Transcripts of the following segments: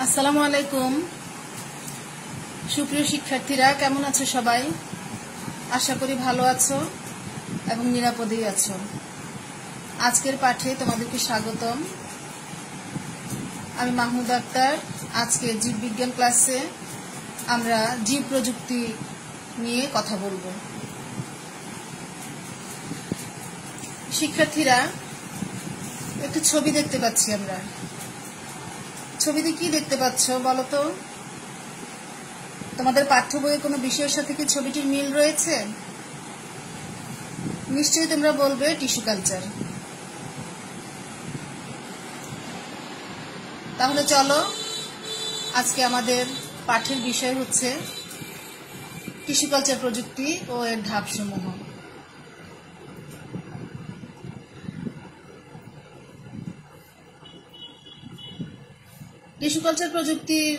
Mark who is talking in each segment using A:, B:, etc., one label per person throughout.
A: আসসালামু আলাইকুম সুপ্রিয় শিক্ষার্থীরা, কেমন আছো সবাই? আশা করি ভালো আছো এবং নিরাপদেই আছো। আজকের পাঠে তোমাদেরকে স্বাগতম। আমি মাহমুদ আক্তার। আজকে জীববিজ্ঞান ক্লাসে আমরা জীব প্রযুক্তি নিয়ে কথা বলবো। শিক্ষার্থীরা, একটু ছবি দেখতে পাচ্ছি আমরা। ছবিতে কি দেখতে পাচ্ছ বলো তো? তোমাদের পাঠ্য বইয়ের কোনো বিষয়ের সাথে কি ছবিটির মিল রয়েছে? নিশ্চয়ই তোমরা বলবে টিস্যু কালচার। তাহলে চলো, আজকে আমাদের পাঠের বিষয় হচ্ছে টিস্যু কালচার প্রযুক্তি ও এর ধাপসমূহ। টিস্যু কালচার প্রযুক্তির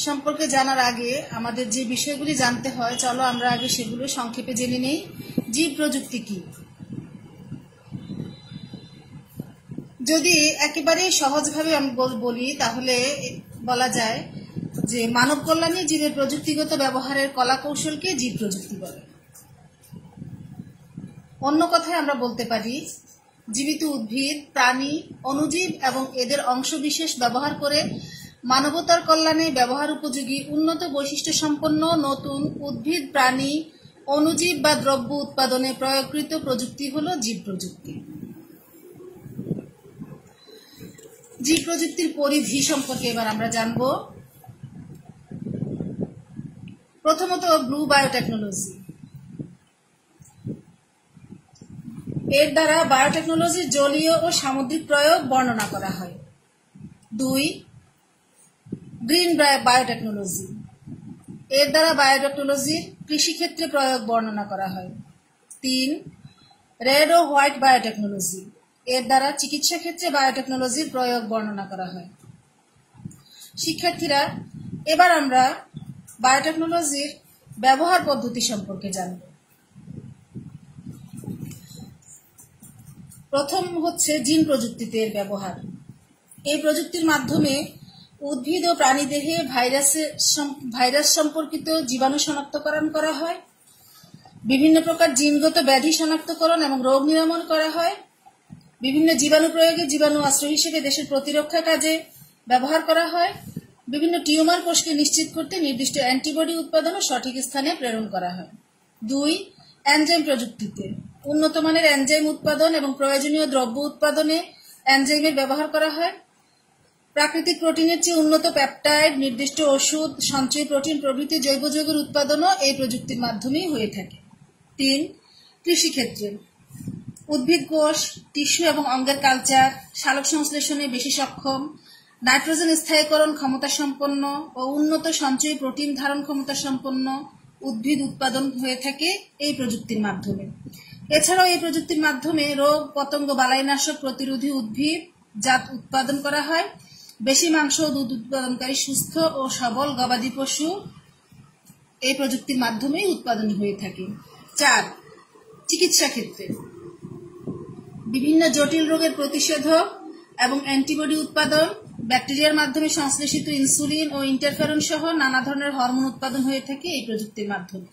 A: সম্পর্কে জানার আগে আমাদের যে বিষয়গুলি জানতে হয়, চলো আমরা আগে সেগুলো সংক্ষেপে জেনে নেই। জীব প্রযুক্তি কি? যদি একেবারে সহজভাবে আমি বলি তাহলে বলা যায় যে মানব কল্যাণে জীবের প্রযুক্তিগত ব্যবহারের কলা কৌশলকে জীব প্রযুক্তি বলে। অন্য কথায় আমরা বলতে পারি, জীবিত উদ্ভিদ, প্রাণী, অণুজীব এবং এদের অংশবিশেষ ব্যবহার করে মানবতার কল্যাণে ব্যবহার উপযোগী উন্নত বৈশিষ্ট্য সম্পন্ন নতুন উদ্ভিদ, প্রাণী, অণুজীব বা দ্রব্য উৎপাদনে প্রয়োগকৃত প্রযুক্তি হলো জীব প্রযুক্তি। জীব প্রযুক্তির পরিধি সম্পর্কে এবার আমরা জানব। প্রথমত, ব্লু বায়োটেকনোলজি। এর দ্বারা বায়োটেকনোলজির জলীয় ও সামুদ্রিক প্রয়োগ বর্ণনা করা হয়। 2. Green biotechnology. এর দ্বারা বায়োটেকনোলজির কৃষিক্ষেত্রে প্রয়োগ বর্ণনা করা হয়। 3. রেড ও হোয়াইট বায়োটেকনোলজি। এর দ্বারা চিকিৎসা ক্ষেত্রে বায়োটেকনোলজির প্রয়োগ বর্ণনা করা হয়। শিক্ষার্থীরা, এবার আমরা বায়োটেকনোলজির ব্যবহার পদ্ধতি সম্পর্কে জানব। প্রথম হচ্ছে জিন প্রযুক্তিতে এর ব্যবহার। এই প্রযুক্তির মাধ্যমে উদ্ভিদ ও প্রাণীদেহে ভাইরাস সম্পর্কিত জীবাণু শনাক্তকরণ করা হয়, বিভিন্ন প্রকার জিনগত ব্যাধি শনাক্তকরণ এবং রোগ নিরাময় করা হয়, বিভিন্ন জীবাণু প্রয়োগে জীবাণু অস্ত্র হিসেবে দেশের প্রতিরক্ষা কাজে ব্যবহার করা হয়, বিভিন্ন টিউমার কোষকে নিশ্চিত করতে নির্দিষ্ট অ্যান্টিবডি উৎপাদন ও সঠিক স্থানে প্রেরণ করা হয়। 2. এনজাইম প্রযুক্তিতে উন্নত মানের এনজাইম উৎপাদন এবং প্রয়োজনীয় দ্রব্য উৎপাদনে এনজাইমের ব্যবহার করা হয়। প্রাকৃতিক প্রোটিনের চেয়ে উন্নত পেপটাইড, নির্দিষ্ট ওষুধ, সঞ্চয়ী প্রোটিন প্রভৃতি জৈব যৌগের উৎপাদনও এই প্রযুক্তির মাধ্যমেই হয়ে থাকে। 3. কৃষিক্ষেত্রে উদ্ভিদ কোষ, টিস্যু এবং অঙ্গের কালচার, সালোক সংশ্লেষণে বেশি সক্ষম, নাইট্রোজেন স্থায়ীকরণ ক্ষমতা সম্পন্ন ও উন্নত সঞ্চয়ী প্রোটিন ধারণ ক্ষমতা সম্পন্ন উদ্ভিদ উৎপাদন হয়ে থাকে এই প্রযুক্তির মাধ্যমে। এছাড়াও এই প্রযুক্তির মাধ্যমে রোগ, পতঙ্গ, বালাইনাশক প্রতিরোধী উদ্ভিদ জাত উৎপাদন করা হয়। বেশি মাংস ও দুধ উৎপাদনকারী সুস্থ ও সবল গবাদি পশু এই প্রযুক্তির মাধ্যমেই উৎপাদন হয়ে থাকে। 4. চিকিৎসা ক্ষেত্রে বিভিন্ন জটিল রোগের প্রতিষেধক এবং অ্যান্টিবডি উৎপাদন, ব্যাকটেরিয়ার মাধ্যমে সংশ্লেষিত ইনসুলিন ও ইন্টারফেরন সহ নানা ধরনের হরমোন উৎপাদন হয়ে থাকে এই প্রযুক্তির মাধ্যমে।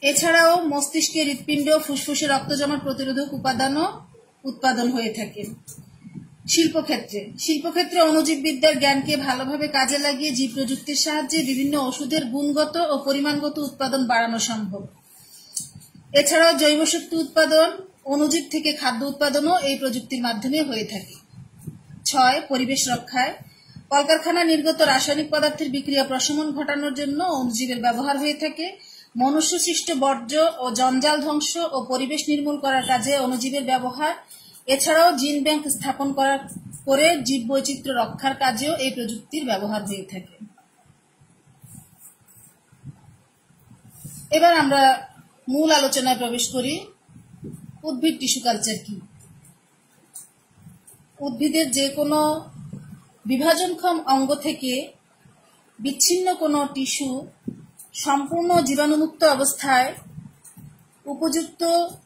A: এছাড়াও মস্তিষ্কে হৃৎপিণ্ড, ফুসফুসে রক্ত জমাট প্রতিরোধক উপাদানও উৎপাদন হয়ে থাকে। শিল্পক্ষেত্রে অণুজীববিদ্যার জ্ঞানকে ভালোভাবে কাজে লাগিয়ে জীব প্রযুক্তির সাহায্যে বিভিন্ন ওষুধের গুণগত ও পরিমাণগত উৎপাদন বাড়ানো সম্ভব। এছাড়াও জৈব শক্তি উৎপাদন, অণুজীব থেকে খাদ্য উৎপাদনও এই প্রযুক্তির মাধ্যমে হয়ে থাকে। 6. পরিবেশ রক্ষায় কলকারখানা নির্গত রাসায়নিক পদার্থের বিক্রিয়া প্রশমন ঘটানোর জন্য অণুজীবের ব্যবহার হয়ে থাকে। মনুষ্য সৃষ্ট বর্জ্য ও জঞ্জাল ধ্বংস ও পরিবেশ নির্মূল করার কাজে অণুজীবের ব্যবহার, এছাড়াও জিন ব্যাংক স্থাপন করে জীব বৈচিত্র্য রক্ষার কাজেও এই প্রযুক্তির ব্যবহার হয়ে থাকে। এবার আমরা মূল আলোচনায় প্রবেশ করি। উদ্ভিদ টিস্যু কালচার কি? উদ্ভিদের যে কোনো বিভাজনক্ষম অঙ্গ থেকে বিচ্ছিন্ন কোনো টিস্যু সম্পূর্ণ জীবাণুমুক্ত অবস্থায় উপযুক্ত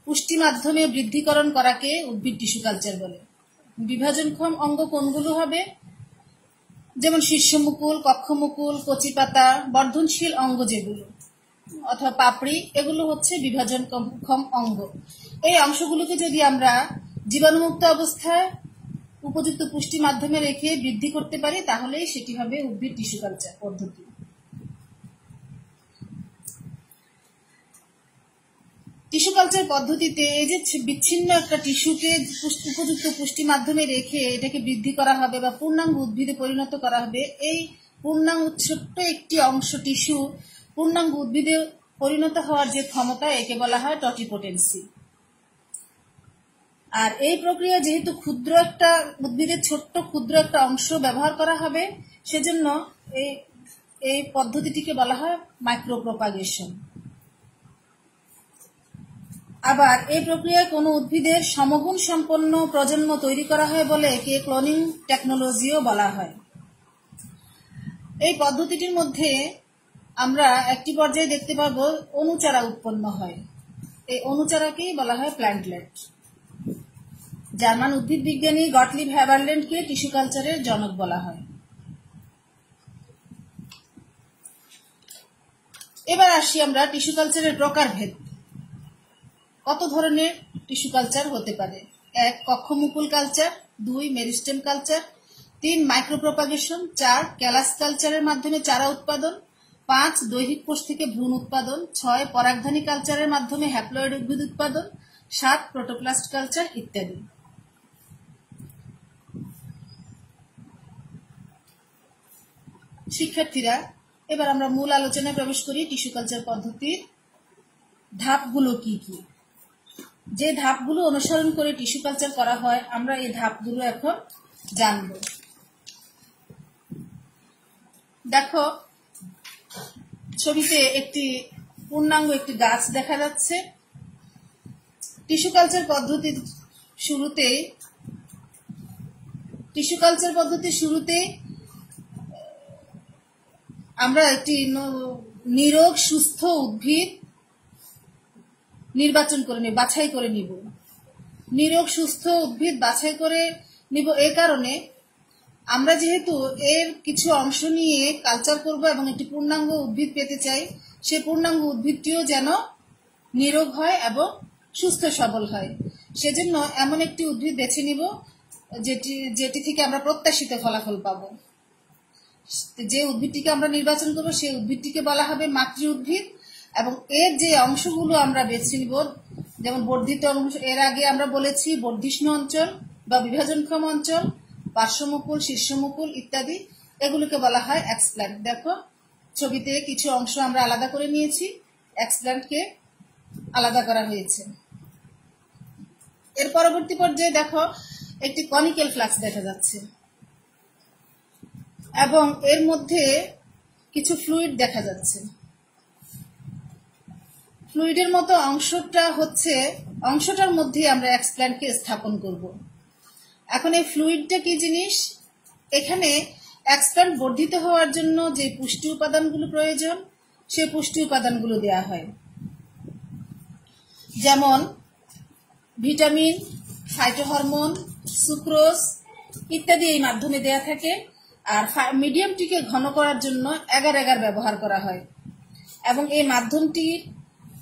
A: পুষ্টি মাধ্যমে বৃদ্ধিকরণ করাকে উদ্ভিদ টিস্যু কালচার বলে। বিভাজনক্ষম অঙ্গ কোনগুলো হবে? যেমন শীর্ষমুকুল, কক্ষমুকুল, কচিপাতা, বর্ধনশীল অঙ্গ যেগুলো অথবা পাপড়ি, এগুলো হচ্ছে বিভাজনক্ষম অঙ্গ। এই অংশগুলোকে যদি আমরা জীবাণুমুক্ত অবস্থায় উপযুক্ত পুষ্টি মাধ্যমে রেখে বৃদ্ধি করতে পারি তাহলেই সেটি হবে উদ্ভিদ টিস্যু কালচার পদ্ধতি। টিস্যু কালচার পদ্ধতিতে এই যে বিচ্ছিন্ন একটা টিস্যুকে উপযুক্ত পুষ্টি মাধ্যমে রেখে এটাকে বৃদ্ধি করা হবে বা পূর্ণাঙ্গ উদ্ভিদে পরিণত করা হবে। এই পূর্ণাঙ্গ ছোট্ট একটি অংশ টিস্যু পূর্ণাঙ্গ উদ্ভিদে পরিণত হওয়ার যে ক্ষমতা, একে বলা হয় টটিপোটেন্সি। আর এই প্রক্রিয়া যেহেতু ক্ষুদ্র একটা উদ্ভিদের ছোট্ট ক্ষুদ্র একটা অংশ ব্যবহার করা হবে, সেজন্য এই পদ্ধতিটিকে বলা হয় মাইক্রোপ্রোপাগেশন। আবার এই প্রক্রিয়ায় কোনো উদ্ভিদের সমগুণ সম্পন্ন প্রজন্ম তৈরি করা হয় বলে একে ক্লোনিং টেকনোলজিও বলা হয়। এই পদ্ধতিটির মধ্যে আমরা একটি পর্যায়ে দেখতে পাবো অণুচারা উৎপন্ন হয়। এই অণুচারাকেই বলা হয় প্ল্যান্টলেট। জার্মান উদ্ভিদ বিজ্ঞানী গটলিব হ্যাবারল্যান্ডকে টিস্যু কালচারের জনক বলা হয়। এবার আসি আমরা টিস্যু কালচারের প্রকারভেদ। কত ধরনের টিস্যু কালচার হতে পারে? 1. কক্ষমুকুল culture, 2. Meristem culture, 3. Micropropagation, 4. Callus কালচারের মাধ্যমে চারা উৎপাদন, 5. দৈহিক কোষ থেকে ভ্রূণ উৎপাদন, 6. পরাগধানী কালচারের মাধ্যমে হ্যাপ্লয়েড উদ্ভিদ উৎপাদন, 7. প্রোটোপ্লাস্ট কালচার ইত্যাদি। শিক্ষার্থীরা, এবার আমরা মূল আলোচনায় প্রবেশ করি। টিস্যু কালচার পদ্ধতির ধাপগুলো কি কি? যে ধাপগুলো অনুসরণ করে টিস্যু কালচার করা হয়, আমরা এই ধাপগুলো এখন জানব। দেখো, ছবিতে একটি পূর্ণাঙ্গ একটি গাছ দেখা যাচ্ছে। টিস্যু কালচার পদ্ধতির শুরুতেই আমরা একটি নিরোগ সুস্থ উদ্ভিদ বাছাই করে নিব। নিরোগ সুস্থ উদ্ভিদ বাছাই করে নিব এই কারণে, আমরা যেহেতু এর কিছু অংশ নিয়ে কালচার করব এবং একটি পূর্ণাঙ্গ উদ্ভিদ পেতে চাই, সে পূর্ণাঙ্গ উদ্ভিদটিও যেন নিরোগ হয় এবং সুস্থ সবল হয়। সেজন্য এমন একটি উদ্ভিদ বেছে নিব যেটি থেকে আমরা প্রত্যাশিত ফলাফল পাবো। যে উদ্ভিদটিকে আমরা নির্বাচন করব সেই উদ্ভিদটিকে বলা হবে মাতৃ উদ্ভিদ। এবং এর যে অংশগুলো আমরা বেছে নিব, যেমন বর্ধিত অংশ, এর আগে আমরা বলেছি বর্ধিষ্ণু অঞ্চল বা বিভাজনক্ষম অঞ্চল, পার্শ্বমুকুল, শীর্ষমুকুল ইত্যাদি, এগুলোকে বলা হয় এক্সপ্ল্যান্ট। দেখো, ছবিতে কিছু অংশ আমরা আলাদা করে নিয়েছি, এক্সপ্ল্যান্টকে আলাদা করা হয়েছে। এর পরবর্তী পর্যায়ে দেখো একটি কনিক্যাল ফ্লাক্স দেখা যাচ্ছে এবং এর মধ্যে কিছু ফ্লুইড দেখা যাচ্ছে। ফ্লুইডের মতো অংশটার মধ্যে আমরা এক্সপ্ল্যান্টকে স্থাপন করব। এখন এই ফ্লুইডটা কি জিনিস? এখানে এক্সপ্ল্যান্ট বর্ধিত হওয়ার জন্য যে পুষ্টি উপাদানগুলো প্রয়োজন, সেই পুষ্টি উপাদানগুলো দেওয়া হয়। যেমন ভিটামিন, ফাইটোহরমোন, সুক্রোজ ইত্যাদি এই মাধ্যমে দেয়া থাকে। আর মিডিয়ামটিকে ঘন করার জন্য এগার এগার ব্যবহার করা হয় এবং এই মাধ্যমটির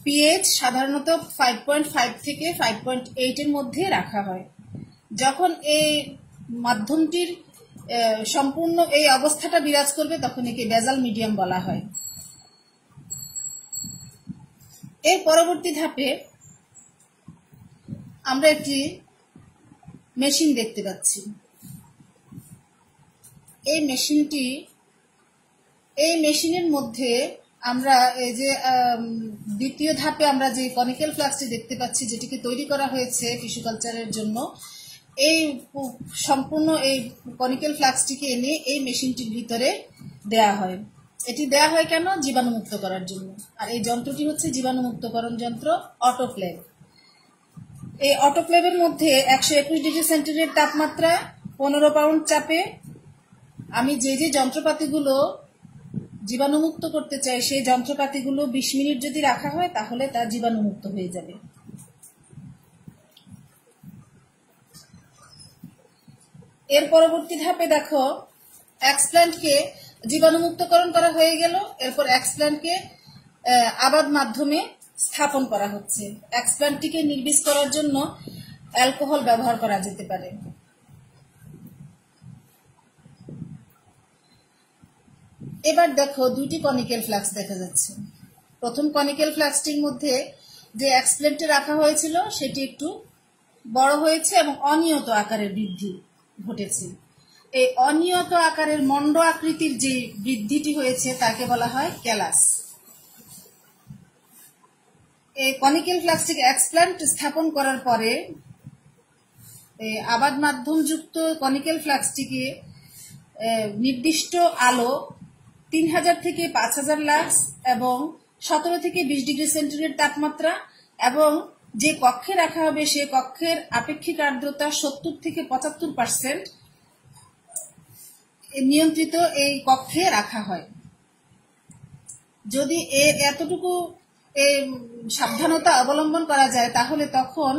A: পিএইচ সাধারণত 5.5 থেকে 5.8 এর মধ্যে রাখা হয়। যখন এই মাধ্যমটির সম্পূর্ণ এই অবস্থাটা বিরাজ করবে তখন একে বেজাল মিডিয়াম বলা হয়। এর পরবর্তী ধাপে আমরা একটি মেশিন দেখতে পাচ্ছি। এই মেশিনের মধ্যে আমরা এই যে দ্বিতীয় ধাপে আমরা যে কনিক্যাল ফ্লাক্সটি দেখতে পাচ্ছি, যেটিকে তৈরি করা হয়েছে টিস্যু কালচারের জন্য, এই সম্পূর্ণ এই কনিক্যাল ফ্লাক্সটিকে এনে এই মেশিনটির ভিতরে দেয়া হয়। এটি দেয়া হয় কেন? জীবাণুমুক্ত করার জন্য। আর এই যন্ত্রটি হচ্ছে জীবাণুমুক্তকরণ যন্ত্র, অটোক্লেভ। এই অটোক্লেভের মধ্যে 121 ডিগ্রি সেন্টিগ্রেড তাপমাত্রা, 15 পাউন্ড চাপে আমি যে যন্ত্রপাতিগুলো জীবাণুমুক্ত করতে চাই, সেই যন্ত্রপাতিগুলো 20 মিনিট যদি রাখা হয় তাহলে তা জীবাণুমুক্ত হয়ে যাবে। এর পরবর্তী ধাপে দেখো এক্সপ্ল্যান্টকে জীবাণুমুক্তকরণ করা হয়ে গেল। এরপর এক্সপ্ল্যান্টকে আবাদ মাধ্যমে স্থাপন করা হচ্ছে। এক্সপ্ল্যান্টটিকে নির্বীজ করার জন্য অ্যালকোহল ব্যবহার করা যেতে পারে। এবার দেখো দুইটি কনিক্যাল ফ্লাক্স দেখা যাচ্ছে। প্রথম কনিক্যাল ফ্লাক্সটির মধ্যে যে এক্সপ্ল্যান্টে রাখা হয়েছিল সেটি একটু বড় হয়েছে এবং অনিয়ত আকারের বৃদ্ধি ঘটেছে। এই অনিয়ত আকারের মন্ড আকৃতির যে বৃদ্ধিটি হয়েছে তাকে বলা হয় ক্যালাস। এই কনিক্যাল ফ্লাক্সটিকে এক্সপ্ল্যান্ট স্থাপন করার পরে আবাদ মাধ্যমযুক্ত কনিক্যাল ফ্লাক্সটিকে নির্দিষ্ট আলো 3000 থেকে 5000 লাক্স এবং 17 থেকে 20 ডিগ্রি সেন্টিগ্রেড তাপমাত্রা এবং যে কক্ষে রাখা হবে সে কক্ষের আপেক্ষিক আর্দ্রতা 70 থেকে 75% নিয়ন্ত্রিত এই কক্ষে রাখা হয়। যদি এতটুকু সাবধানতা অবলম্বন করা যায় তাহলে তখন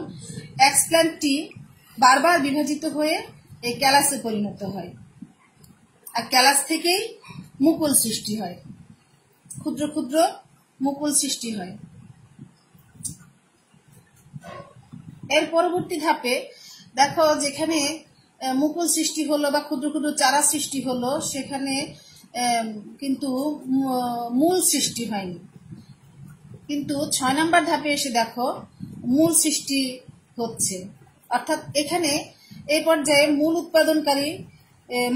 A: এক্সপ্ল্যান্টটি বারবার বিভাজিত হয়ে এই ক্যালাসে পরিণত হয় আর ক্যালাস থেকেই মুকুল সৃষ্টি হয়, ক্ষুদ্র ক্ষুদ্র মুকুল সৃষ্টি হয়। এর পরবর্তী ধাপে দেখো যেখানে মুকুল সৃষ্টি হলো বা ক্ষুদ্র ক্ষুদ্র চারা সৃষ্টি হলো সেখানে কিন্তু মূল সৃষ্টি হয়নি। কিন্তু 6 নম্বর ধাপে এসে দেখো মূল সৃষ্টি হচ্ছে, অর্থাৎ এখানে এই পর্যায়ে মূল উৎপাদনকারী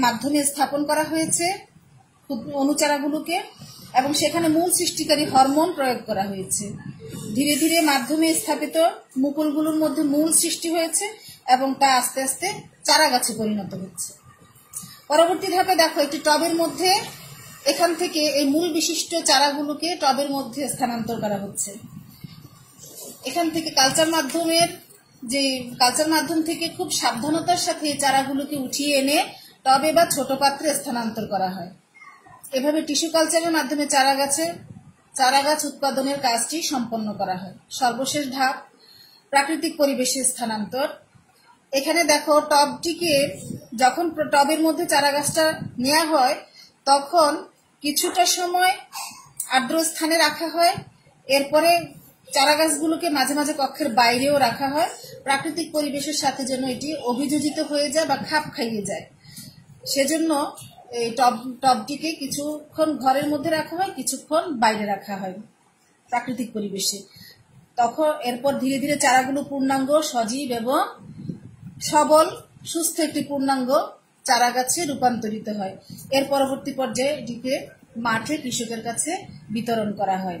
A: মাধ্যমে স্থাপন করা হয়েছে অনুচারাগুলোকে এবং সেখানে মূল সৃষ্টিকারী হরমোন প্রয়োগ করা হয়েছে। ধীরে ধীরে মাধ্যমে স্থাপিত মুকুলগুলোর মধ্যে মূল সৃষ্টি হয়েছে এবং তা আস্তে আস্তে চারা গাছে পরিণত হচ্ছে। পরবর্তী ধাপে দেখো একটি টবের মধ্যে এখান থেকে এই মূল বিশিষ্ট চারাগুলোকে টবের মধ্যে স্থানান্তর করা হচ্ছে। এখান থেকে কালচার মাধ্যম থেকে খুব সাবধানতার সাথে চারাগুলোকে উঠিয়ে এনে টবে বা ছোট পাত্রে স্থানান্তর করা হয়। এভাবে টিস্যু কালচারের মাধ্যমে চারা গাছ উৎপাদনের কাজটি সম্পন্ন করা হয়। সর্বশেষ ধাপ প্রাকৃতিক পরিবেশে স্থানান্তর। এখানে দেখো টবটিকে যখন টবের মধ্যে চারা গাছটা নেওয়া হয় তখন কিছুটা সময় আর্দ্র স্থানে রাখা হয়। এরপরে চারা গাছগুলোকে মাঝে মাঝে কক্ষের বাইরেও রাখা হয় প্রাকৃতিক পরিবেশের সাথে যেন এটি অভিযোজিত হয়ে যায় বা খাপ খাইয়ে যায়। সেজন্য এই টবটিকে কিছুক্ষণ ঘরের মধ্যে রাখা হয়, কিছুক্ষণ বাইরে রাখা হয় প্রাকৃতিক পরিবেশে। তখন এরপর ধীরে ধীরে চারাগুলো পূর্ণাঙ্গ সজীব এবং সবল সুস্থ একটি পূর্ণাঙ্গ চারা গাছে রূপান্তরিত হয়। এর পরবর্তী পর্যায়ে এটিকে মাঠে কৃষকের কাছে বিতরণ করা হয়।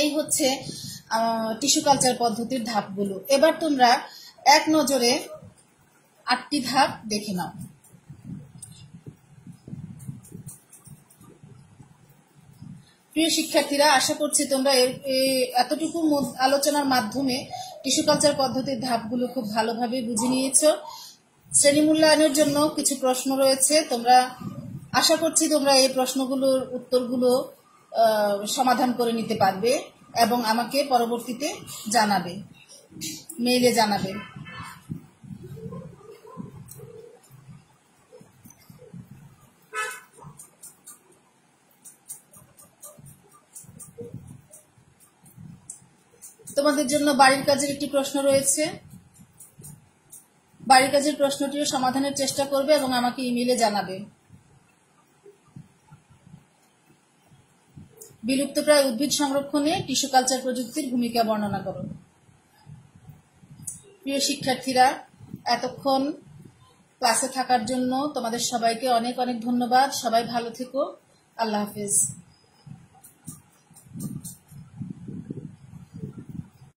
A: এই হচ্ছে টিস্যু কালচার পদ্ধতির ধাপগুলো। এবার তোমরা এক নজরে 8টি ধাপ দেখে নাও। প্রিয় শিক্ষার্থীরা, আশা করছি তোমরা এতটুকু আলোচনার মাধ্যমে টিস্যু কালচার পদ্ধতির ধাপগুলো খুব ভালোভাবে বুঝে নিয়েছো। শ্রেণী মূল্যায়নের জন্য কিছু প্রশ্ন রয়েছে, তোমরা আশা করছি তোমরা এই প্রশ্নগুলোর উত্তরগুলো সমাধান করে নিতে পারবে এবং আমাকে পরবর্তীতে জানাবে, মেইলে জানাবে। তোমাদের জন্য বাড়ির কাজের একটি প্রশ্ন রয়েছে। বাড়ির কাজের প্রশ্নটিও সমাধানের চেষ্টা করবে এবং আমাকে ইমেইলে জানাবে। বিলুপ্তপ্রায় উদ্ভিদ সংরক্ষণে টিস্যু কালচার প্রযুক্তির ভূমিকা বর্ণনা করো। প্রিয় শিক্ষার্থীরা, এতক্ষণ ক্লাসে থাকার জন্য তোমাদের সবাইকে অনেক অনেক ধন্যবাদ। সবাই ভালো থেকো। আল্লাহ হাফেজ।